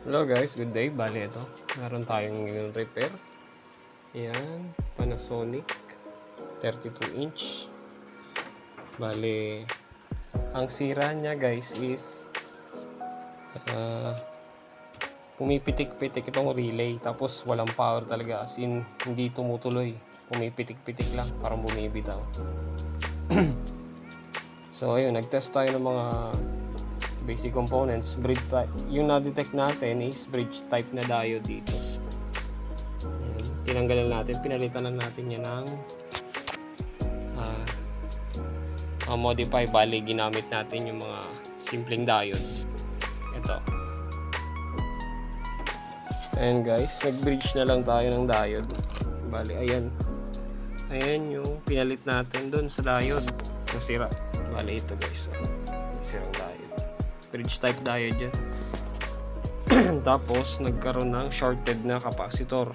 Hello guys, good day. Bali ito. Meron tayong repair. Ayan, Panasonic 32 inch. Bali, ang sira niya guys is pumipitik-pitik itong relay. Tapos walang power talaga. As in, hindi tumutuloy. Pumipitik-pitik lang. Parang bumibitaw. So ayun, nag-test tayo ng mga basic components. Bridge type, yung na-detect natin is bridge type na diode dito. Tinanggalan natin, pinalitan na natin yan ng modify. Bali, ginamit natin yung mga simpleng diode. Ito. Ayan guys, nag-bridge na lang tayo ng diode. Bali, ayan. Ayan yung pinalit natin dun sa diode. Nasira. Bali, ito guys. Nasirang diode. Bridge type diode yan. Tapos nagkaroon ng shorted na capacitor.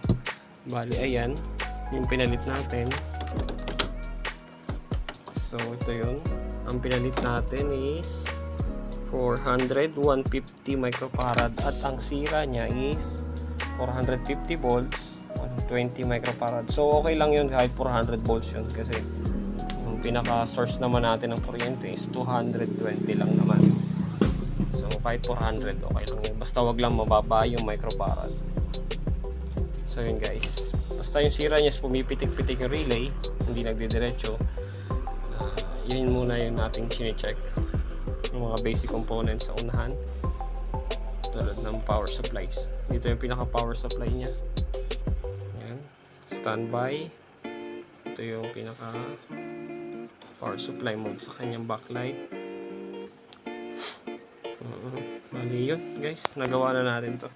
Bali ayan yung pinalit natin. So ito yun. Ang pinalit natin is 400 150 microfarad at ang sira niya is 450 volts 120 microfarad. So okay lang yun kahit 400 volts yun kasi yung pinaka source naman natin ng kuryente is 220 lang naman. So kahit 400 okay lang yun. Basta wag lang mababa yung microfarad. So yun guys. Basta yung sira niya is pumipitik-pitik yung relay, hindi nagdidiretso. Yun muna yung nating chine-check. Yung mga basic components sa unahan. Tulad ng power supplies. Dito yung pinaka power supply niya. Ayan. Standby. Ito yung pinaka power supply mode sa kanyang backlight. Mali yun guys, nagawa na natin to.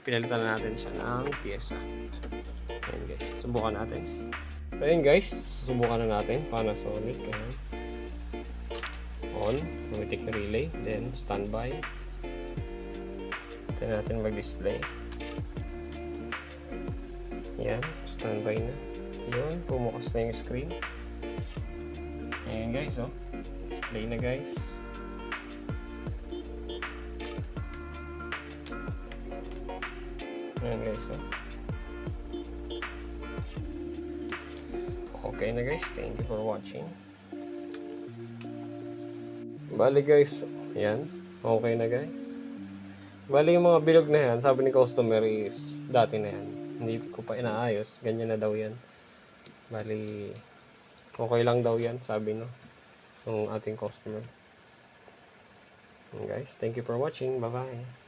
Pinalitan na natin siya ng pyesa. Ayan guys, subukan natin. So ayan guys, subukan na natin. Panasonic. Ayan. On, pumitik na relay. Then standby. Ito natin mag-display. Ayan, standby na. Yun, pumukas na yung screen. Ayan guys, oh. Display na guys. Ayan guys, oh. Okay na guys, thank you for watching. Bali guys, ayan, okay na guys. Bali yung mga bilog na yan, sabi ni customer is dati na yan, hindi ko pa inaayos, ganyan na daw yan. Bali okay lang daw yan, sabi no ng ating customer. Ayan guys, thank you for watching, bye bye.